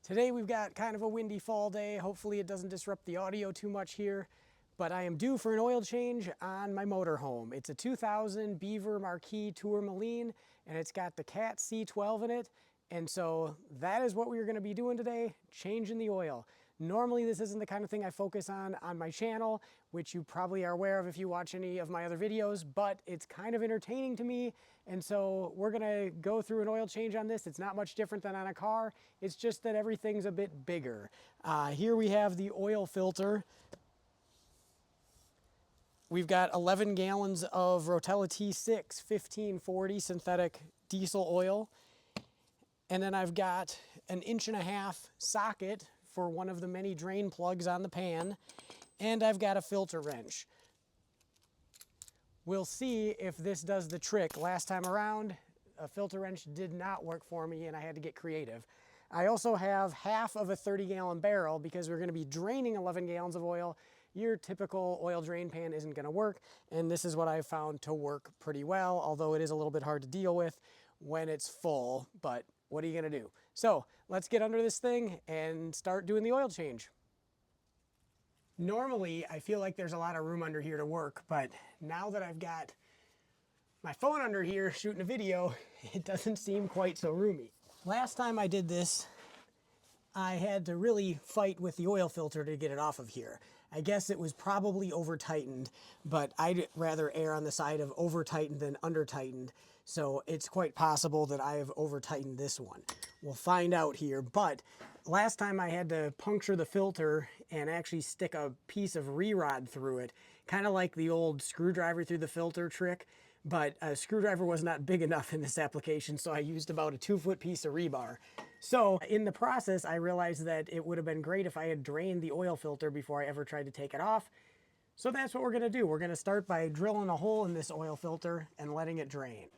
Today we've got kind of a windy fall day. Hopefully it doesn't disrupt the audio too much here, but I am due for an oil change on my motorhome. It's a 2000 Beaver Marquis Tourmaline, and it's got the Cat C12 in it. And so that is what we're going to be doing today, changing the oil. Normally this isn't the kind of thing I focus on my channel, which you probably are aware of if you watch any of my other videos, but it's kind of entertaining to me. And so we're gonna go through an oil change on this. It's not much different than on a car. It's just that everything's a bit bigger. Here we have the oil filter. We've got 11 gallons of Rotella T6 1540 synthetic diesel oil. And then I've got an 1.5 inch socket for one of the many drain plugs on the pan. And I've got a filter wrench. We'll see if this does the trick. Last time around, a filter wrench did not work for me and I had to get creative. I also have half of a 30-gallon barrel because we're gonna be draining 11 gallons of oil. Your typical oil drain pan isn't gonna work, and this is what I found to work pretty well, although it is a little bit hard to deal with when it's full, but what are you gonna do? So let's get under this thing and start doing the oil change. Normally, I feel like there's a lot of room under here to work, but now that I've got my phone under here shooting a video, it doesn't seem quite so roomy. Last time I did this, I had to really fight with the oil filter to get it off of here. I guess it was probably over-tightened, but I'd rather err on the side of over-tightened than under-tightened. So it's quite possible that I have over-tightened this one. We'll find out here, but last time I had to puncture the filter and actually stick a piece of re-rod through it, kind of like the old screwdriver through the filter trick, but a screwdriver was not big enough in this application, so I used about a 2-foot piece of rebar. So in the process, I realized that it would have been great if I had drained the oil filter before I ever tried to take it off. So that's what we're gonna do. We're gonna start by drilling a hole in this oil filter and letting it drain.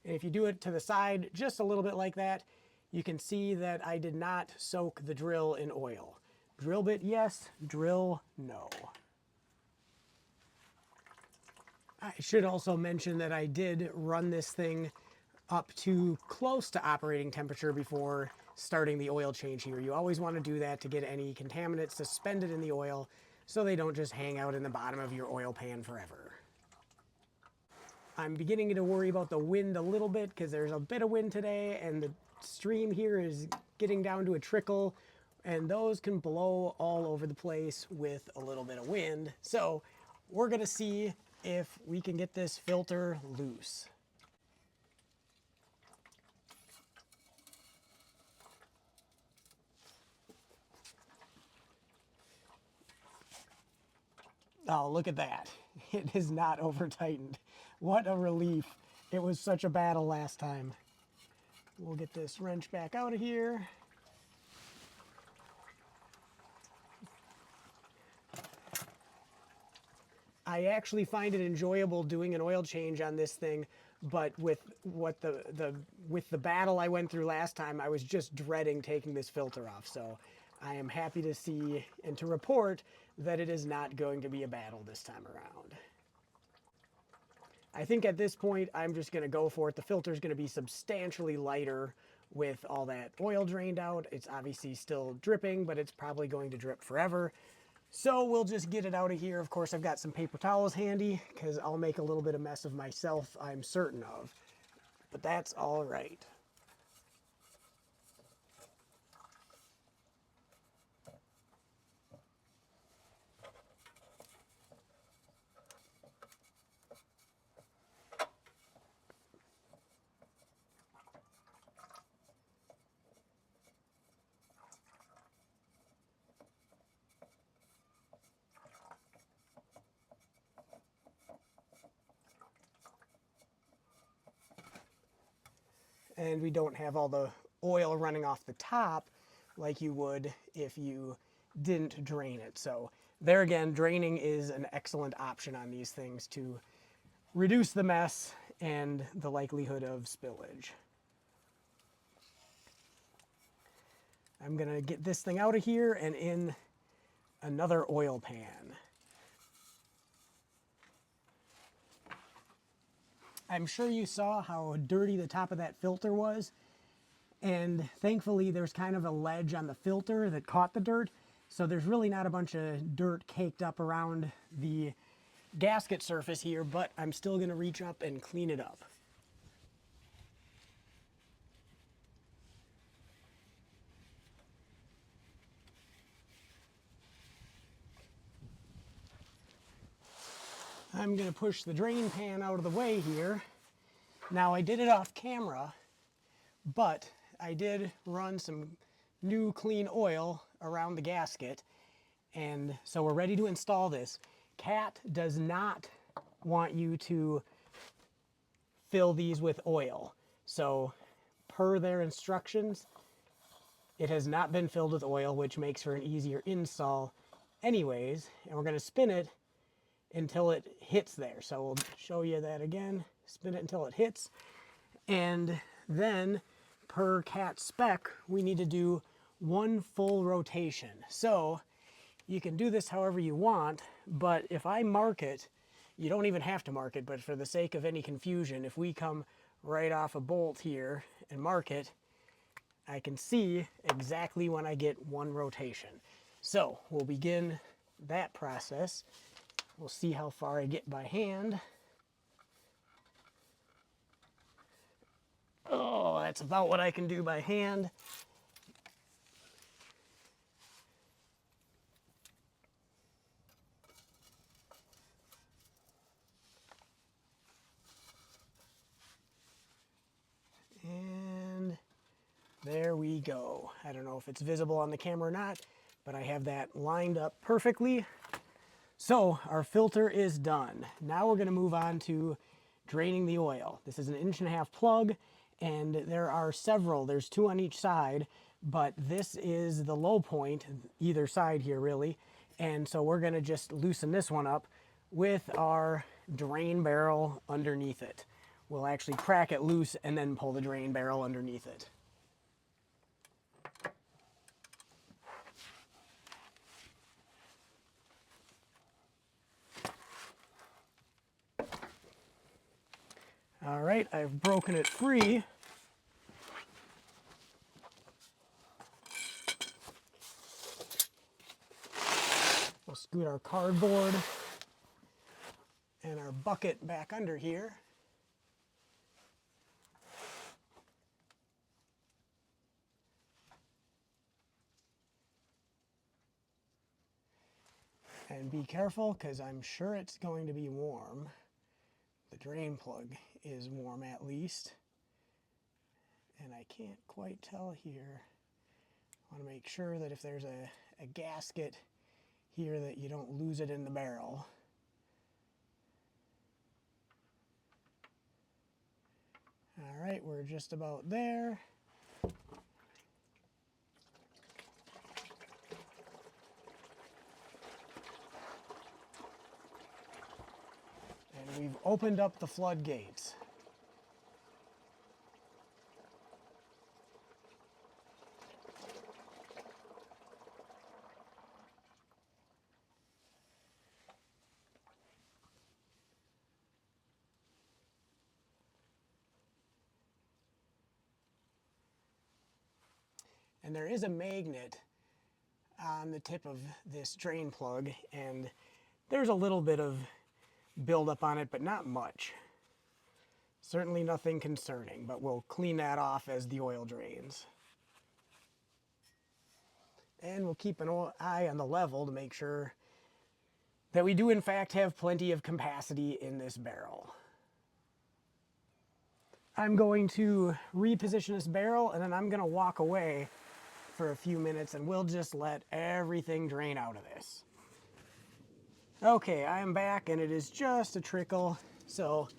And if you do it to the side, just a little bit like that, you can see that I did not soak the drill in oil. Drill bit, yes. Drill, no. I should also mention that I did run this thing up to close to operating temperature before starting the oil change here. You always want to do that to get any contaminants suspended in the oil so they don't just hang out in the bottom of your oil pan forever. I'm beginning to worry about the wind a little bit because there's a bit of wind today and the stream here is getting down to a trickle, and those can blow all over the place with a little bit of wind. So we're gonna see if we can get this filter loose. Oh, look at that. It is not over-tightened. What a relief. It was such a battle last time. We'll get this wrench back out of here. I actually find it enjoyable doing an oil change on this thing, but with the battle I went through last time, I was just dreading taking this filter off. So I am happy to see and to report that it is not going to be a battle this time around. I think at this point, I'm just gonna go for it. The filter is gonna be substantially lighter with all that oil drained out. It's obviously still dripping, but it's probably going to drip forever. So we'll just get it out of here. Of course, I've got some paper towels handy because I'll make a little bit of mess of myself, I'm certain of, but that's all right. And we don't have all the oil running off the top like you would if you didn't drain it. So there again, draining is an excellent option on these things to reduce the mess and the likelihood of spillage. I'm gonna get this thing out of here and in another oil pan. I'm sure you saw how dirty the top of that filter was, and thankfully there's kind of a ledge on the filter that caught the dirt, so there's really not a bunch of dirt caked up around the gasket surface here, but I'm still going to reach up and clean it up. I'm going to push the drain pan out of the way here. Now I did it off camera, but I did run some new clean oil around the gasket, and so we're ready to install this. Cat does not want you to fill these with oil. So per their instructions, it has not been filled with oil, which makes for an easier install anyways. And we're going to spin it until it hits there. So we'll show you that again. Spin it until it hits. And then per Cat spec, we need to do 1 full rotation. So you can do this however you want, but if I mark it, you don't even have to mark it, but for the sake of any confusion, if we come right off a bolt here and mark it, I can see exactly when I get 1 rotation. So we'll begin that process. We'll see how far I get by hand. Oh, that's about what I can do by hand. And there we go. I don't know if it's visible on the camera or not, but I have that lined up perfectly. So our filter is done. Now we're going to move on to draining the oil. This is an 1.5 inch plug, and there are several. There's 2 on each side, but this is the low point, either side here really. And so we're going to just loosen this one up with our drain barrel underneath it. We'll actually crack it loose and then pull the drain barrel underneath it. All right, I've broken it free. We'll scoot our cardboard and our bucket back under here. And be careful, because I'm sure it's going to be warm. The drain plug is warm at least. And I can't quite tell here. I want to make sure that if there's a gasket here that you don't lose it in the barrel. All right, we're just about there. And we've opened up the floodgates. And there is a magnet on the tip of this drain plug, and there's a little bit of buildup on it, but not much. Certainly nothing concerning, but we'll clean that off as the oil drains. And we'll keep an eye on the level to make sure that we do in fact have plenty of capacity in this barrel. I'm going to reposition this barrel, and then I'm going to walk away for a few minutes, and we'll just let everything drain out of this. Okay, I am back, and it is just a trickle. So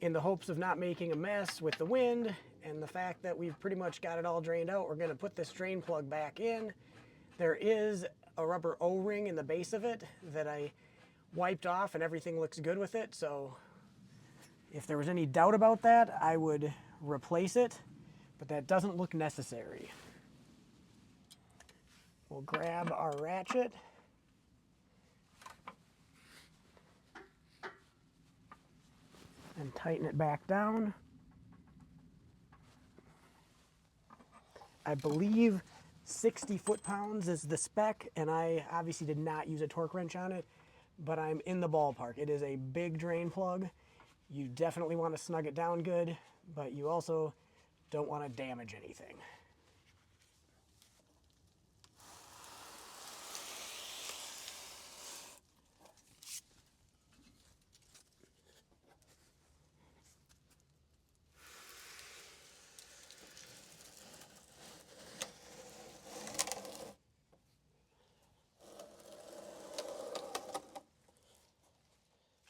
in the hopes of not making a mess with the wind and the fact that we've pretty much got it all drained out, we're going to put this drain plug back in. There is a rubber O-ring in the base of it that I wiped off, and everything looks good with it. So if there was any doubt about that, I would replace it, but that doesn't look necessary. We'll grab our ratchet. and tighten it back down. I believe 60 foot-pounds is the spec, and I obviously did not use a torque wrench on it, but I'm in the ballpark. It is a big drain plug. You definitely want to snug it down good, but you also don't want to damage anything.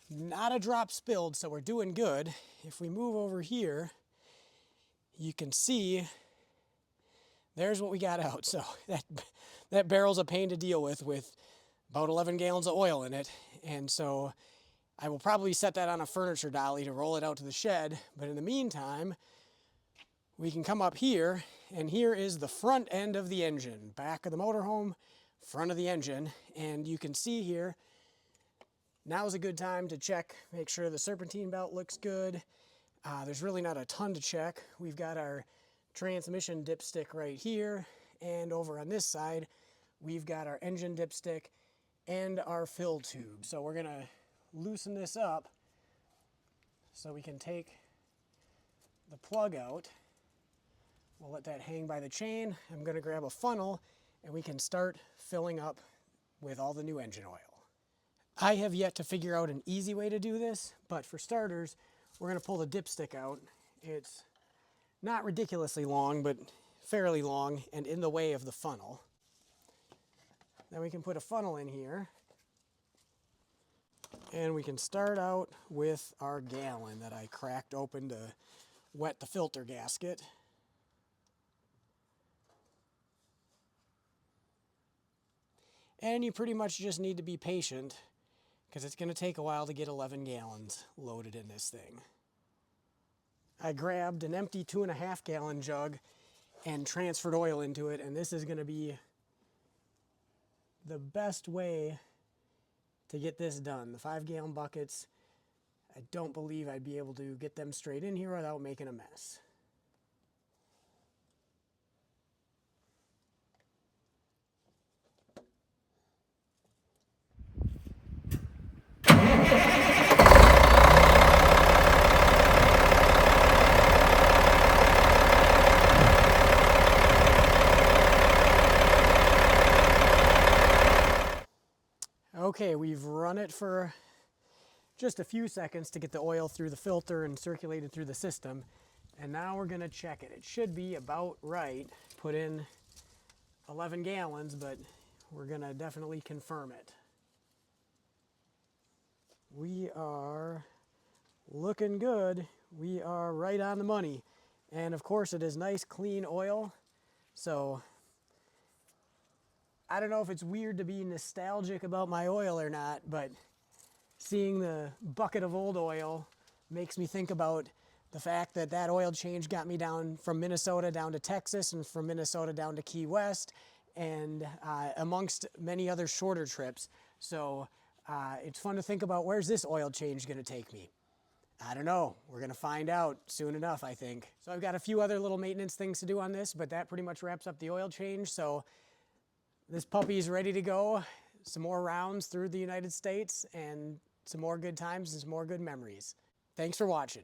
Not a drop spilled, so we're doing good. If we move over here, you can see there's what we got out. So that barrel's a pain to deal with about 11 gallons of oil in it. And so I will probably set that on a furniture dolly to roll it out to the shed. But in the meantime, we can come up here, and here is the front end of the engine. Back of the motorhome, front of the engine. And you can see here, now's a good time to check, make sure the serpentine belt looks good. There's really not a ton to check. We've got our transmission dipstick right here, and over on this side, we've got our engine dipstick and our fill tube. So we're gonna loosen this up so we can take the plug out. We'll let that hang by the chain. I'm gonna grab a funnel, and we can start filling up with all the new engine oil. I have yet to figure out an easy way to do this, but for starters, we're going to pull the dipstick out. It's not ridiculously long, but fairly long and in the way of the funnel. Then we can put a funnel in here, and we can start out with our gallon that I cracked open to wet the filter gasket. And you pretty much just need to be patient, because it's going to take a while to get 11 gallons loaded in this thing. I grabbed an empty 2.5 gallon jug and transferred oil into it, and this is going to be the best way to get this done. The 5 gallon buckets, I don't believe I'd be able to get them straight in here without making a mess. Okay, we've run it for just a few seconds to get the oil through the filter and circulated through the system. And now we're going to check it. It should be about right. Put in 11 gallons, but we're going to definitely confirm it. We are looking good. We are right on the money. And of course, it is nice, clean oil. So I don't know if it's weird to be nostalgic about my oil or not, but seeing the bucket of old oil makes me think about the fact that that oil change got me down from Minnesota down to Texas and from Minnesota down to Key West, and amongst many other shorter trips. So it's fun to think about, where's this oil change going to take me? I don't know. We're going to find out soon enough, I think. So I've got a few other little maintenance things to do on this, but that pretty much wraps up the oil change. So this puppy's ready to go. Some more rounds through the United States and some more good times and some more good memories. Thanks for watching.